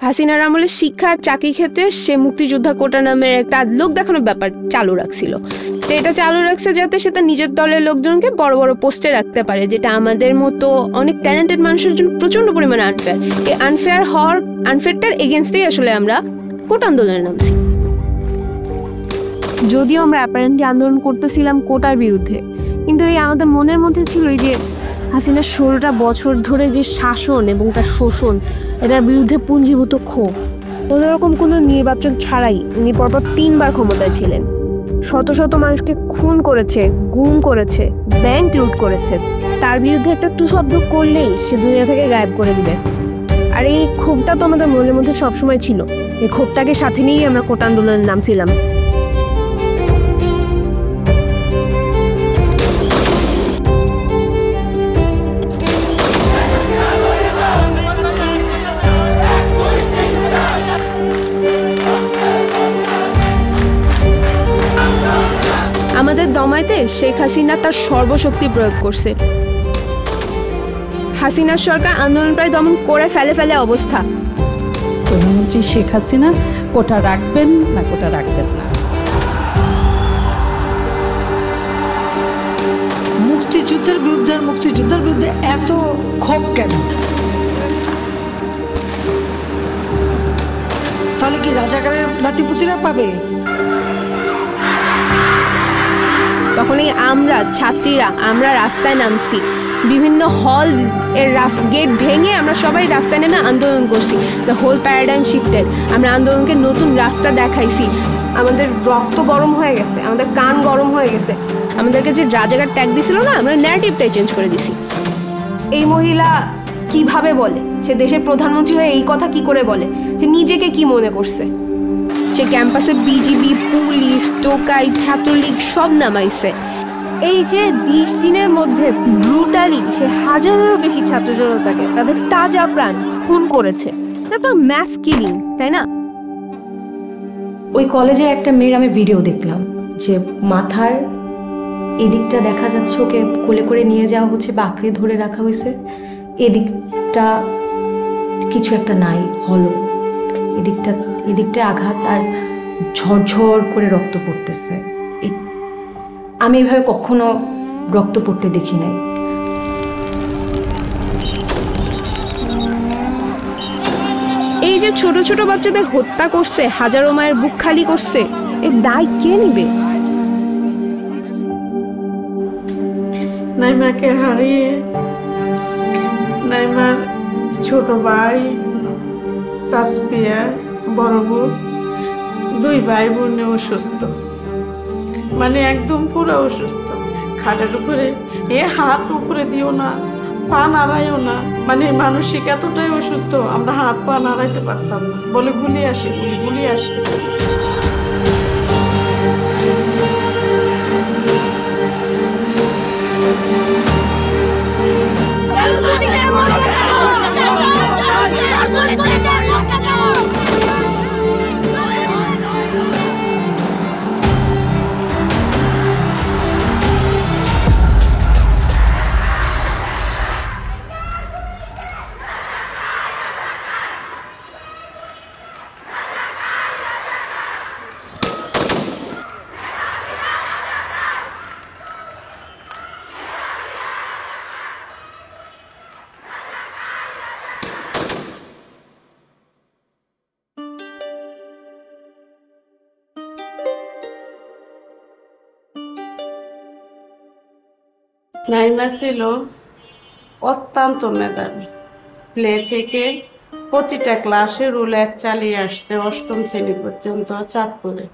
হাসিনার আমলে শিক্ষা আর চাকরি ক্ষেত্রে সে মুক্তিযোদ্ধা কোটা নামের একটা লোক দেখানোর ব্যাপার চালু রাখছিল। তো এটা চালু রাখছে যাতে সে তার নিজের দলের লোকজনকে বড় বড় পোস্টে রাখতে পারে, যেটা আমাদের মতো অনেক ট্যালেন্টেড মানুষের জন্য প্রচন্ড পরিমাণে আনফেয়ার। এই আনফেয়ারটার এগেনস্টেই আসলে আমরা কোটা আন্দোলনে নামছি। যদিও আমরা অ্যাপারেন্টলি আন্দোলন করতেছিলাম কোটার বিরুদ্ধে, কিন্তু এই আমাদের মনের মধ্যে ছিল এই যে হাসিনার 16টা বছর ধরে যে শাসন এবং তার শোষণ, এটার বিরুদ্ধে পুঞ্জীভূত ক্ষোভ। কোনোরকম কোনো নির্বাচন ছাড়াই উনি পরপর 3 বার ক্ষমতায় ছিলেন। শত শত মানুষকে খুন করেছে, গুম করেছে, ব্যাংক লুট করেছে। তার বিরুদ্ধে একটা টু শব্দ করলেই সে দুনিয়া থেকে গায়েব করে দিবে। আর এই ক্ষোভটা তো আমাদের মনের মধ্যে সবসময় ছিল। এই ক্ষোভটাকে সাথে নিয়েই আমরা কোটা আন্দোলনের নামছিলাম। আমাদের দমাইতে শেখ হাসিনা তার সর্বশক্তি প্রয়োগ করছে। হাসিনার সরকার আন্দোলন প্রায় দমন করে ফেলে অবস্থা। প্রধানমন্ত্রী শেখ হাসিনা কোটা রাখবেন না কোটা রাখবেন না। মুক্তিযুদ্ধের বিরুদ্ধে এত ক্ষোভ কেন? তাহলে কি রাজাকারের নাতিপুতিরা পাবে? তখনই আমরা ছাত্রীরা আমরা রাস্তায় নামছি, বিভিন্ন হল এর গেট ভেঙে আমরা সবাই রাস্তায় নেমে আন্দোলন করছি। The whole paradigm shifted. আমরা আন্দোলনকে নতুন রাস্তা দেখাইছি। আমাদের রক্ত গরম হয়ে গেছে, আমাদের কান গরম হয়ে গেছে। আমাদেরকে যে রাজাকার ট্যাগ দিছিল না, আমরা ন্যারেটিভটাই চেঞ্জ করে দিছি। এই মহিলা কিভাবে বলে, সে দেশের প্রধানমন্ত্রী হয়ে এই কথা কি করে বলে? সে নিজেকে কি মনে করছে? সে ক্যাম্পাসে বিজিবি, পুলিশ, টোকাই, ছাত্রলীগ সব নামাইছে। এই যে 20 দিনের মধ্যে ব্রুটালি সে হাজারেরও বেশি ছাত্র জনতাকে তাদের তাজা প্রাণ খুন করেছে। এটা তো ম্যাস কিলিং, তাই না? ওই কলেজের একটা মেয়ের আমি ভিডিও দেখলাম যে মাথার এদিকটা দেখা যাচ্ছে ওকে কোলে করে নিয়ে যাওয়া হচ্ছে বা আঁকড়ে ধরে রাখা হয়েছে, কিছু একটা নাই, হলো এদিকটা আঘাত আর ঝরঝর করে রক্ত পড়তেছে। আমি এভাবে কখনো রক্ত পড়তে দেখি নাই। এই যে ছোট ছোট বাচ্চাদের হত্যা করছে, হাজারো মায়ের বুক খালি করছে, এর দায় কে নিবে? নাইমাকে হারিয়ে নাইমার ছোট ভাই তাসপিয়া, বড় বোন, 2 ভাই বোন অসুস্থ, মানে একদম পুরো অসুস্থ। খাটের উপরে হাত উপরে দিও না, পা নাড়াইও না, মানে মানসিক এতটাই অসুস্থ, আমরা হাত পা নাড়াইতে পারতাম না। বলে গুলি আসে। নাইমা ছিল অত্যন্ত মেধাবী। প্লে থেকে প্রতিটা ক্লাসে রুল 1 চালিয়ে আসছে, 8ম শ্রেণী পর্যন্ত চাঁদপুরে।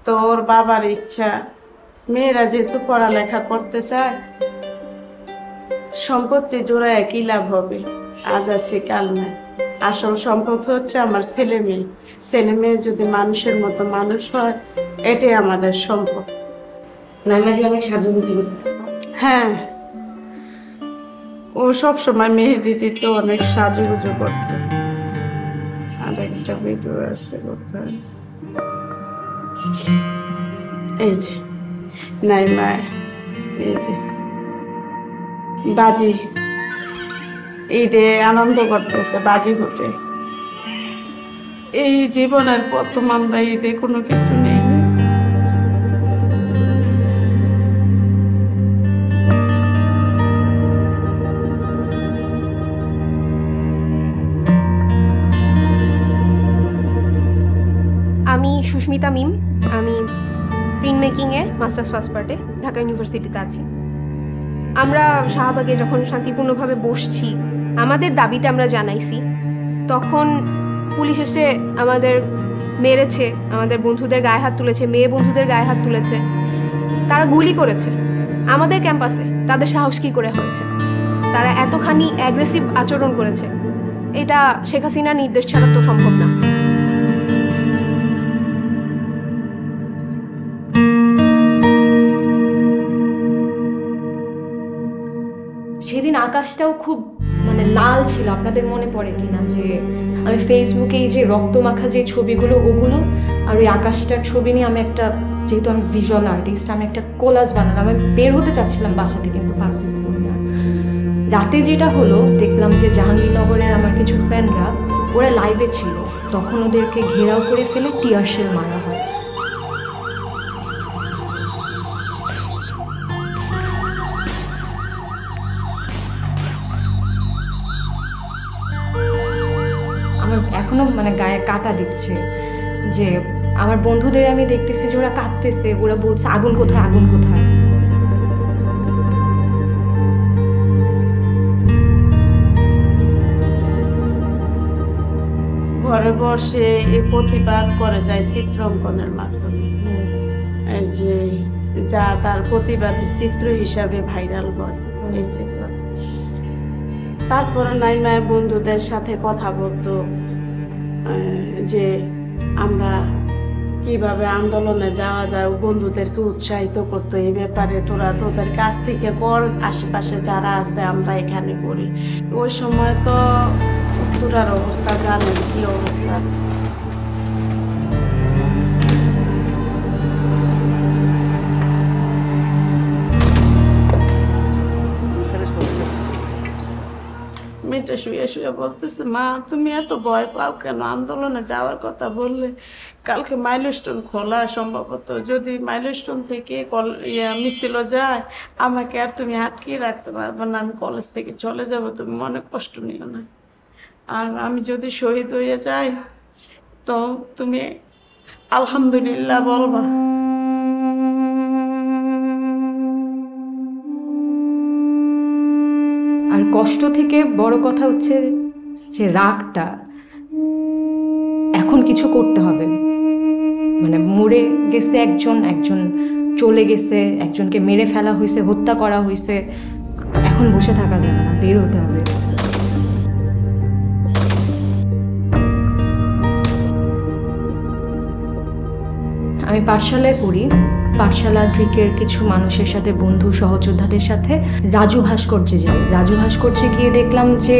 তো ওর বাবার ইচ্ছা, মেয়েরা যেহেতু পড়ালেখা করতে চায়, সম্পত্তি জোড়ায় কি লাভ হবে, আজ আছে কাল নাই। আসল সম্পদ হচ্ছে আমার ছেলে মেয়ে যদি মানুষের মতো মানুষ হয়, এটাই আমাদের সম্পদ। নাইমাকে অনেক সাজুগুজু করতে। হ্যাঁ, ও সবসময় মেহেদি দিত, অনেক সাজুগুজু করত। আর একটা ভিডিও আছে কোথায়, এই যে নাইমা, এই যে বাজি ঈদে আনন্দ করতেছে, বাজি ফুটে। এই জীবনের প্রথম আমরা ঈদে কোনো কিছু নেই। আমি সুস্মিতা মিম, আমি প্রিন্ট মেকিংয়ে মাস্টার্স ফার্স্ট পার্টে ঢাকা ইউনিভার্সিটিতে আছি। আমরা শাহবাগে যখন শান্তিপূর্ণভাবে বসছি, আমাদের দাবিতে আমরা জানাইছি, তখন পুলিশ এসে আমাদের মেরেছে, আমাদের বন্ধুদের গায়ে হাত তুলেছে, মেয়ে বন্ধুদের গায়ে হাত তুলেছে, তারা গুলি করেছে আমাদের ক্যাম্পাসে। তাদের সাহস কী করে হয়েছে? তারা এতখানি অ্যাগ্রেসিভ আচরণ করেছে, এটা শেখ হাসিনার নির্দেশ ছাড়া তো সম্ভব না। সেদিন আকাশটাও খুব মানে লাল ছিল। আপনাদের মনে পড়ে কিনা যে আমি ফেসবুকে এই যে রক্তমাখা যে ছবিগুলো ওগুলো আর ওই আকাশটার ছবি নিয়ে আমি একটা, যেহেতু আমি ভিজুয়াল আর্টিস্ট, আমি একটা কোলাজ বানালাম। আমি বের হতে চাচ্ছিলাম বাসাতে, কিন্তু পারতেছিলাম না। রাতে যেটা হলো, দেখলাম যে জাহাঙ্গীরনগরের আমার কিছু ফ্রেন্ডরা ওরা লাইভে ছিল, তখন ওদেরকে ঘেরাও করে ফেলে টিয়ার শেল মারা হয়। এখনো মানে গায়ে কাটা দিচ্ছে যে আমার বন্ধুদের আমি দেখতেছি যে ওরা কাঁদতেছে, ওরা বলছে আগুন কোথায়, আগুন কোথায়। ঘরে বসে এই প্রতিবাদ করে যায় চিত্রাঙ্কনের মাধ্যমে, এই যে যা তার প্রতিবাদী চিত্র হিসাবে ভাইরাল হয় এই চিত্র। তারপরে নাইমা বন্ধুদের সাথে কথা বলতো যে আমরা কিভাবে আন্দোলনে যাওয়া যায়, বন্ধুদেরকে উৎসাহিত করতো এই ব্যাপারে, তোরা তোদের কাছ থেকে কর, আশেপাশে যারা আছে আমরা এখানে করি। ওই সময় তো উত্তরার অবস্থা জানেন কি অবস্থা। মেয়েটা শুয়ে শুয়ে বলতেছে, মা তুমি এত ভয় পাও কেন? আন্দোলনে যাওয়ার কথা বললে কালকে মাইলস্টোন খোলা, সম্ভবত যদি মাইলস্টোন থেকে মিছিল যায় আমাকে আর তুমি আটকিয়ে রাখতে পারবে না, আমি কলেজ থেকে চলে যাব, তুমি মনে কষ্ট নিও না। আর আমি যদি শহীদ হয়ে যাই তো তুমি আলহামদুলিল্লাহ বলবা। আর কষ্ট থেকে বড় কথা হচ্ছে যে রাগটা, এখন কিছু করতে হবে। মানে মরে গেছে একজন, একজন চলে গেছে, একজনকে মেরে ফেলা হয়েছে, হত্যা করা হয়েছে, এখন বসে থাকা যাবে না, বের হতে হবে। আমি পাঠশালায় পড়ি। পাঠশালা ড্রিকের কিছু মানুষের সাথে, বন্ধু সহযোদ্ধাদের সাথে রাজু ভাস্কর্যে যাই। রাজু ভাস্কর্যে গিয়ে দেখলাম যে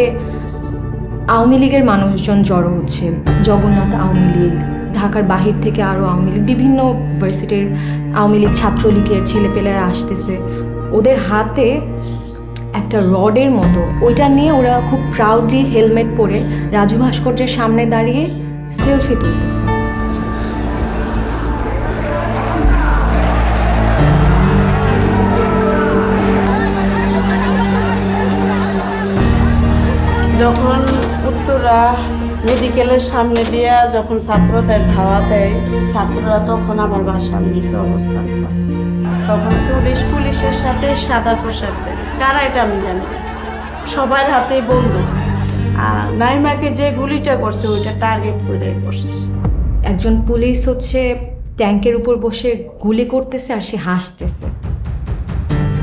আওয়ামী লীগের মানুষজন জড়ো হচ্ছে, জগন্নাথ আওয়ামী লীগ, ঢাকার বাহির থেকে আরও আওয়ামী লীগ, বিভিন্ন ইউনিভার্সিটির আওয়ামী লীগ, ছাত্রলীগের ছেলেপেলেরা আসতেছে। ওদের হাতে একটা রডের মতো, ওইটা নিয়ে ওরা খুব প্রাউডলি হেলমেট পরে রাজু ভাস্কর্যের সামনে দাঁড়িয়ে সেলফি তুলতেছে। যখন উত্তরা মেডিকেলের সামনে দিয়া যখন ছাত্রদের ধাওয়া দেয়, ছাত্ররা তখন আমার বাসার নিচে অবস্থান করে। তখন পুলিশের সাথে সাদা পোশাক দেয়, কারা এটা আমি জানি না, সবার হাতেই বন্দুক। আর নাইমাকে যে গুলিটা করছে ওইটা টার্গেট করে করছে। একজন পুলিশ হচ্ছে ট্যাঙ্কের উপর বসে গুলি করতেছে আর সে হাসতেছে,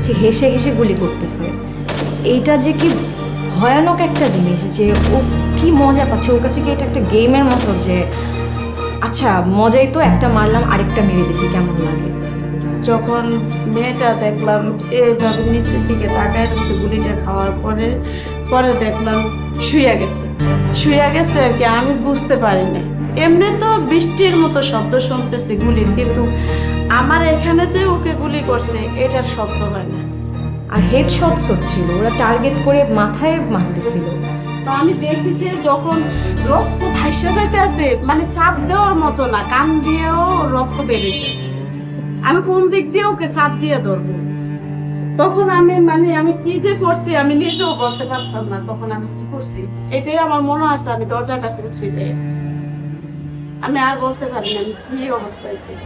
সে হেসে হেসে গুলি করতেছে। এইটা যে কি ভয়ানক একটা জিনিস, যে ও কি মজা পাচ্ছে, ওর কাছে কি এটা একটা গেমের মতো, যে আচ্ছা মজাই তো, একটা মারলাম আরেকটা মেরে দেখি কেমন লাগে। যখন মেয়েটা দেখলাম এইভাবে নিচের দিকে তাকায় রয়েছে গুলিটা খাওয়ার পরে দেখলাম শুয়ে গেছে আর কি, আমি বুঝতে পারি না। এমনি তো বৃষ্টির মতো শব্দ শুনতেছি গুলির, কিন্তু আমার এখানে যে ওকে গুলি করছে এটার শব্দ হয় না। আর হেডশটস হচ্ছিল, ওরা টার্গেট করে মাথায় মারতেছিল। তো আমি দেখি যে যখন রক্ত ভাইসা যাইতে আছে, মানে চাপ দেওয়ার মতো না, কান দিয়েও রক্ত বেরোইতেছে। আমি কোন দিক দিয়ে ওকে চাপ দিয়ে ধরবো, তখন আমি কি যে করছি আমি নিজেও বলতে পারতাম না তখন আমি কি করছি। এটাই আমার মনে আছে, আমি দরজাটা খুলছি যে আমি আর বলতে পারি না আমি কি অবস্থায় ছিল।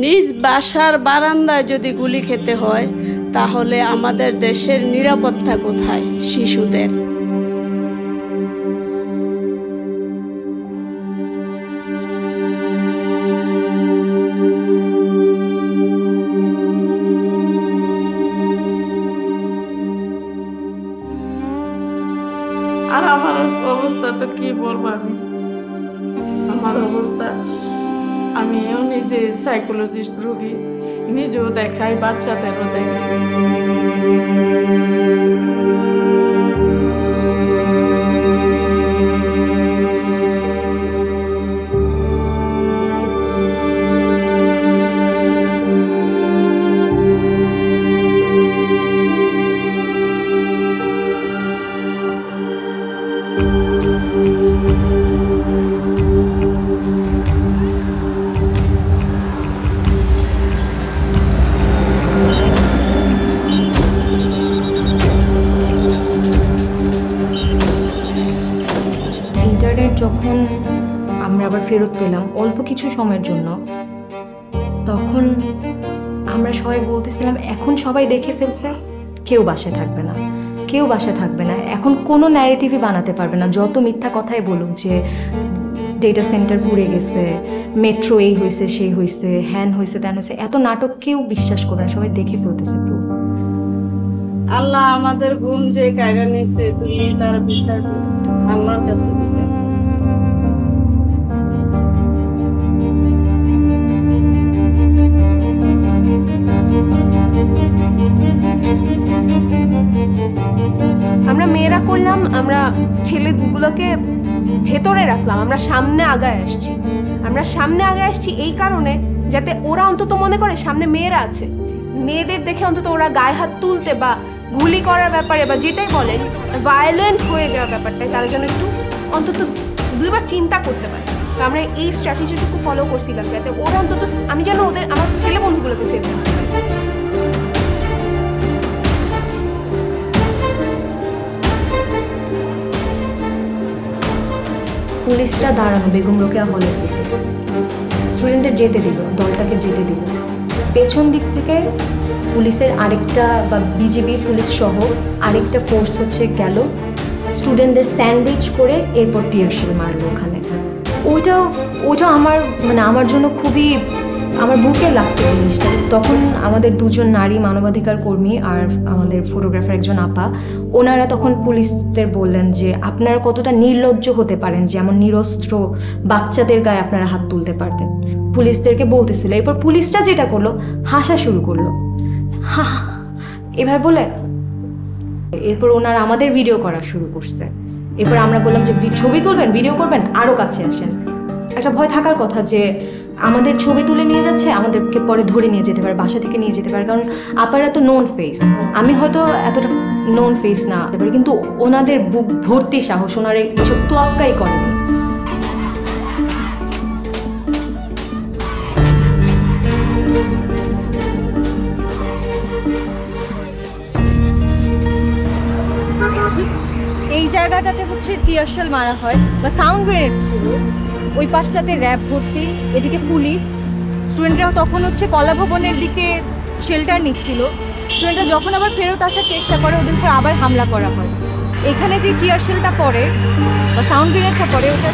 নিজ বাসার বারান্দায় যদি গুলি খেতে হয় তাহলে আমাদের দেশের নিরাপত্তা কোথায় শিশুদের? আর আমার অবস্থা তো কি বলবো, আমার অবস্থা আমিও নিজে সাইকোলজিস্ট রোগী, নিজেও দেখাই, বাচ্চাদেরও দেখাই। যখন আমরা আবার ফেরত পেলাম অল্প কিছু সময়ের জন্য, তখন আমরা সবাই বলতেছিলাম এখন সবাই দেখে ফেলছে, কেউ বাসায় থাকবে না, কেউ বাসায় থাকবে না, এখন কোনো ন্যারেটিভই বানাতে পারবে না। যত মিথ্যা কথাই বলুক যে ডেটা সেন্টার পুড়ে গেছে, মেট্রো এই হয়েছে সেই হয়েছে, হ্যান হয়েছে ত্যান হয়েছে, এত নাটক কেউ বিশ্বাস করবে না, সবাই দেখে ফেলতেছে প্রুফ। আল্লাহ আমাদের ঘুম যে কায়রা নিছে, তুমি তার বিচার আল্লাহর কাছে বিচার। আমরা মেয়েরা করলাম, আমরা ছেলেগুলোকে ভেতরে রাখলাম, আমরা সামনে আগায় আসছি এই কারণে যাতে ওরা অন্তত মনে করে সামনে মেয়েরা আছে, মেয়েদের দেখে অন্তত ওরা গায়ে হাত তুলতে বা গুলি করার ব্যাপারে বা যেটাই বলেন ভায়োলেন্ট হয়ে যাওয়ার ব্যাপারটায় তারা যেন একটু অন্তত দুইবার চিন্তা করতে পারে। তো আমরা এই স্ট্র্যাটেজিটুকু ফলো করছিলাম যাতে ওরা অন্তত, আমি যেন আমার ছেলে বন্ধুগুলোকে সেভ করতে পারি। পুলিশরা দাঁড়ানো বেগম রোকেয়া হলের দিকে, স্টুডেন্টদের যেতে দিল, দলটাকে যেতে দিল। পেছন দিক থেকে পুলিশের আরেকটা বা বিজিবি পুলিশ সহ আরেকটা ফোর্স হচ্ছে গেল, স্টুডেন্টদের স্যান্ডউইচ করে এরপর টিয়ার শেল মারলো ওখানে। ওইটা আমার জন্য খুবই, আমার বুকে লাগছে জিনিসটা। তখন আমাদের দুজন নারী মানবাধিকার কর্মী আর আমাদের ফটোগ্রাফার একজন আপা, ওনারা তখন পুলিশদের বললেন যে আপনারা কতটা নির্লজ্জ হতে পারেন যে এমন নিরস্ত্র বাচ্চাদের গায়ে আপনারা হাত তুলতে পারতেন, পুলিশদেরকে বলতেছিল। এরপর পুলিশটা যেটা করলো, হাসা শুরু করলো, হা এভাবে বলে। এরপর ওনারা আমাদের ভিডিও করা শুরু করছে। এরপর আমরা বললাম যে ছবি তুলবেন, ভিডিও করবেন, আরও কাছে আসেন। একটা ভয় থাকার কথা যে আমাদের ছবি তুলে নিয়ে যাচ্ছে, আমাদেরকে পরে ধরে নিয়ে যেতে পারে, বাসা থেকে নিয়ে যেতে পারে, কারণ আপারা তো নোন ফেস, আমি হয়তো এতটা নোন ফেস না হতে পারি, কিন্তু ওনাদের বুক ভর্তি সাহস, ওনারা এসব তোয়াক্কাই করেনি। এই জায়গাটাতে হচ্ছে টিয়ার শেল মারা হয় বা সাউন্ড গ্রেনেড ছিল, ওই পাশটাতে র্যাব ভর্তি, এদিকে পুলিশ। স্টুডেন্টরাও তখন হচ্ছে কলা ভবনের দিকে শেল্টার নিচ্ছিল। স্টুডেন্টরা যখন আবার ফেরত আসার চেষ্টা করে, ওদের উপর আবার হামলা করা হয়। এখানে যে টিয়ার শেলটা পড়ে বা সাউন্ড গ্রেনেডটা পড়ে, ওটা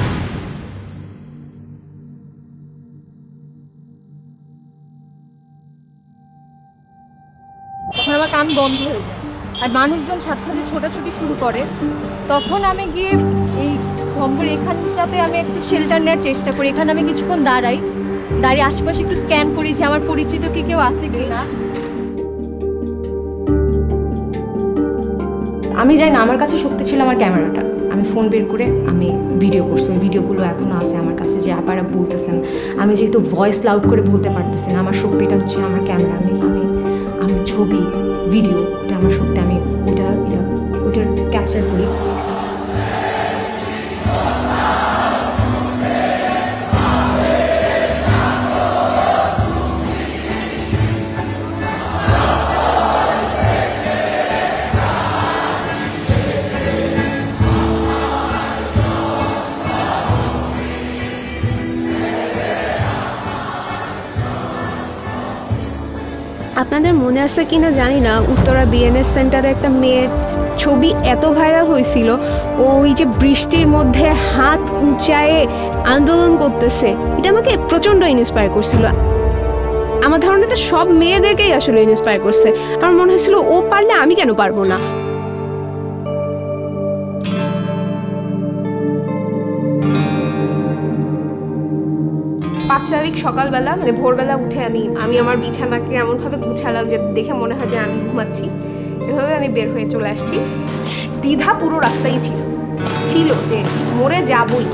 তখন আমার কান বন্ধ হয়ে যায় আর মানুষজন সাথে সাথে ছোটাছুটি শুরু করে। তখন আমি গিয়ে এই স্তম্ভের এখানটাতে আমি একটু শেল্টার নেওয়ার চেষ্টা করি, এখানে আমি কিছুক্ষণ দাঁড়াই। দাঁড়িয়ে আশেপাশে একটু স্ক্যান করি যে আমার পরিচিত কি কেউ আছে কি না। আমি জানি না, আমার কাছে শক্তি ছিল আমার ক্যামেরাটা। আমি ফোন বের করে আমি ভিডিও করছি, ওই ভিডিওগুলো এখনও আছে আমার কাছে, যে আপনারা বলতেছেন। আমি যেহেতু ভয়েস লাউড করে বলতে পারতেছি না, আমার শক্তিটা হচ্ছে আমার ক্যামেরা। আমি ছবি ভিডিও, ওটা আমার শক্তি। আমি ওটা ক্যাপচার করি। আপনাদের মনে আছে কিনা জানি না, উত্তরা বিএনএস সেন্টারে একটা মেয়ের ছবি এত ভাইরাল হয়েছিল, ওই যে বৃষ্টির মধ্যে হাত উঁচায়ে আন্দোলন করতেছে। এটা আমাকে প্রচণ্ড ইন্সপায়ার করছিল। আমার ধারণাটা সব মেয়েদেরকেই আসলে ইন্সপায়ার করছে। আমার মনে হয়েছিল ও পারলে আমি কেন পারবো না। 5 তারিখ সকালবেলা মানে ভোরবেলা উঠে আমি আমার বিছানাকে এমনভাবে গুছালাম যে দেখে মনে হয় যে আমি ঘুমাচ্ছি। এভাবে আমি বের হয়ে চলে আসছি। দ্বিধা পুরো রাস্তায় ছিল যে মরে যাবই।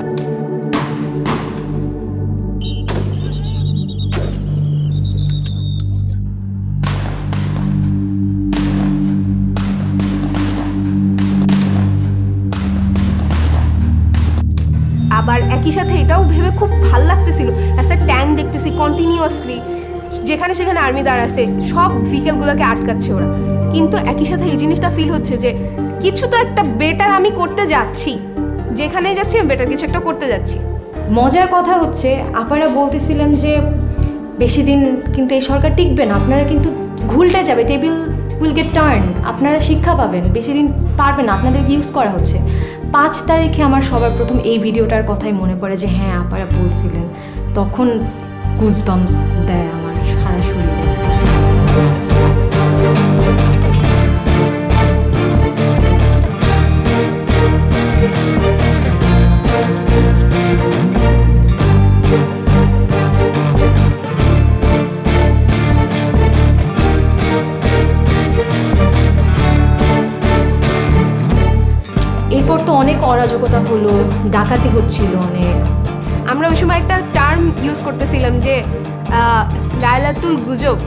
আবার একই সাথে এটাও ভেবে খুব ভাল লাগতেছিল, রাস্তায় ট্যাঙ্ক দেখতেছি কন্টিনিউয়াসলি, যেখানে সেখানে আর্মি দাঁড়াচ্ছে, সব ভেহিকেলগুলোকে আটকাচ্ছে ওরা। কিন্তু একই সাথে এই জিনিসটা ফিল হচ্ছে যে কিছু তো একটা বেটার আমি করতে যাচ্ছি, যেখানে যাচ্ছি আমি বেটার কিছু একটা করতে যাচ্ছি। মজার কথা হচ্ছে আপনারা বলতেছিলেন যে বেশি দিন কিন্তু এই সরকার টিকবে না, আপনারা কিন্তু ঘুলটে যাবে, টেবিল উইল গেট টার্ন, আপনারা শিক্ষা পাবেন, বেশি দিন পারবেন না, আপনাদের ইউজ করা হচ্ছে। 5 তারিখে আমার সবার প্রথম এই ভিডিওটার কথাই মনে পড়ে যে হ্যাঁ আপনারা বলছিলেন, তখন গুজবাম্পস দেয় আমার সারা শরীরে। এরপর তো অনেক অরাজকতা হলো, ডাকাতি হচ্ছিল অনেক। আমরা ওই সময় একটা টার্ম ইউজ করতেছিলাম যে লাইলাতুল গুজব।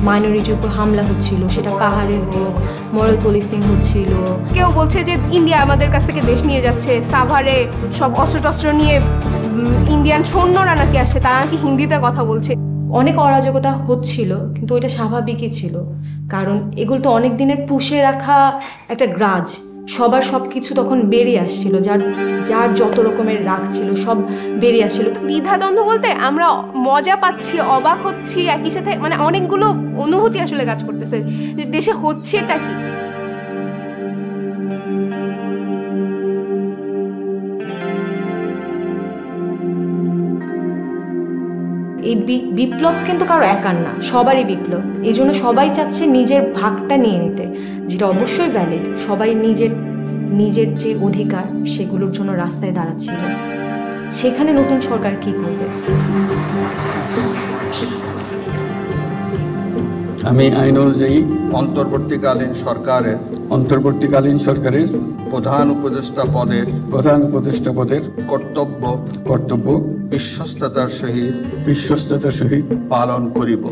মাইনরিটির উপর হামলা হচ্ছিল, সেটা পাহাড়ে হোক, মরাল পুলিশিং হচ্ছিল। কেউ বলছে যে ইন্ডিয়া আমাদের কাছ থেকে দেশ নিয়ে যাচ্ছে, সাভারে সব অস্ত্র নিয়ে ইন্ডিয়ান সৈন্যরা নাকি আসছে, তারা নাকি হিন্দিতে কথা বলছে। অনেক অরাজকতা হচ্ছিল, কিন্তু ওইটা স্বাভাবিকই ছিল, কারণ এগুলো তো অনেক দিনের পুষে রাখা একটা গ্রাজ, সবার সব কিছু তখন বেরিয়ে আসছিল, যার যত রকমের রাগ ছিল সব বেরিয়ে আসছিল। দ্বিধাদ্বন্দ্ব বলতে আমরা মজা পাচ্ছি, অবাক হচ্ছি, একই সাথে মানে অনেকগুলো অনুভূতি আসলে কাজ করতেছে যে দেশে হচ্ছে এটা কি। এই বিপ্লব কিন্তু কারো একার না, সবারই বিপ্লব। এই জন্য সবাই চাচ্ছে নিজের ভাগটা নিয়ে নিতে, যেটা অবশ্যই ভ্যালিড। সবাই নিজের যে অধিকার সেগুলোর জন্য রাস্তায় দাঁড়াচ্ছিল। সেখানে নতুন সরকার কি করবে? আমি আইন অনুযায়ী অন্তর্বর্তীকালীন সরকারের প্রধান উপদেষ্টা পদের কর্তব্য বিশ্বস্ততার সহিত পালন করিব।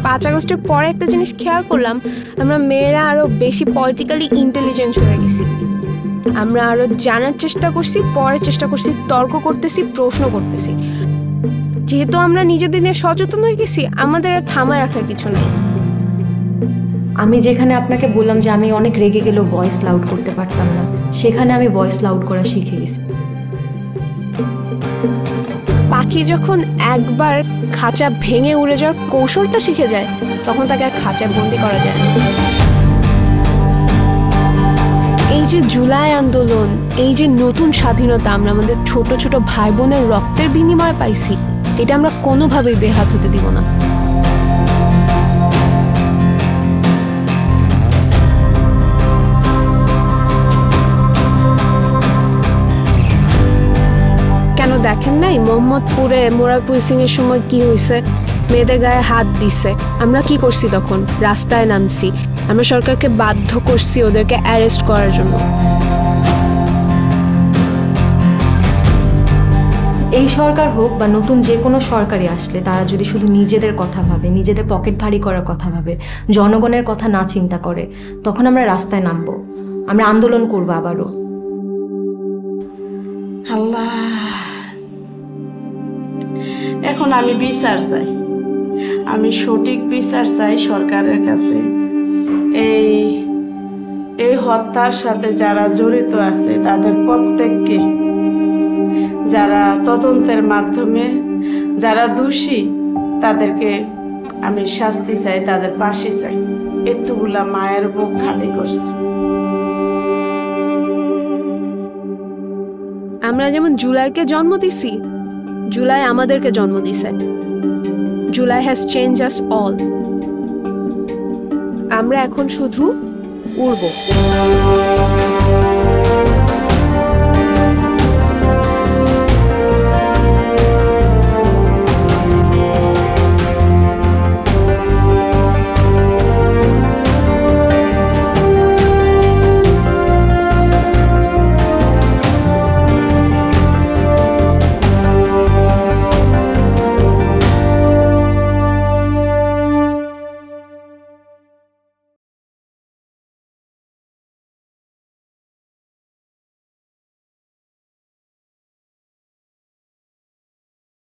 5 আগস্টের পরে একটা জিনিস খেয়াল করলাম, আমরা মেয়েরা আরো বেশি পলিটিক্যালি ইন্টেলিজেন্ট হয়ে গেছি। আমরা আরো জানার চেষ্টা করছি, পড়ার চেষ্টা করছি, তর্ক করতেছি, প্রশ্ন করতেছি। যেহেতু আমরা নিজেদের নিয়ে সচেতন হয়ে গেছি, আমাদের আর থামায় রাখার কিছু নাই। আমি যেখানে আপনাকে বললাম যে আমি অনেক রেগে গেলেও ভয়েস লাউড করতে পারতাম না, সেখানে আমি ভয়েস লাউড করা শিখে গেছি। পাখি যখন একবার খাঁচা ভেঙে উড়ে যাওয়ার কৌশলটা শিখে যায়, তখন তাকে আর খাঁচায় বন্দি করা যায় না। এই যে জুলাই আন্দোলন, এই যে নতুন স্বাধীনতা আমরা আমাদের ছোট ছোট ভাই বোনের রক্তের বিনিময়ে পাইছি, এটা আমরা কোনোভাবেই বেহাত হতে দিব না। দেখেন নাই মোহাম্মদপুরে মোরারপুর সিং এর সময় কি হয়েছে? মেয়েদের গায়ে হাত দিছে। আমরা কি করছি তখন? রাস্তায় নামছি। আমরা সরকারকে বাধ্য করছি ওদেরকে অ্যারেস্ট করার জন্য। এই সরকার হোক বা নতুন যে কোনো সরকারি আসলে তারা যদি শুধু নিজেদের কথা ভাবে, নিজেদের পকেট ভারী করার কথা ভাবে, জনগণের কথা না চিন্তা করে, তখন আমরা রাস্তায় নামবো, আমরা আন্দোলন করবো আবারও। আল্লাহ, এখন আমি বিচার চাই, আমি সঠিক বিচার চাই সরকারের কাছে। এই হত্যার সাথে যারা জড়িত আছে তাদের প্রত্যেককে, যারা তদন্তের মাধ্যমে যারা দোষী তাদেরকে আমি শাস্তি চাই, তাদের ফাঁসি চাই। এতগুলা মায়ের বুক খালি করছে। আমরা যেমন জুলাইকে জন্ম দিছি, জুলাই আমাদেরকে জন্ম দিছে। July has change us all. আমরা এখন শুধু উড়বো।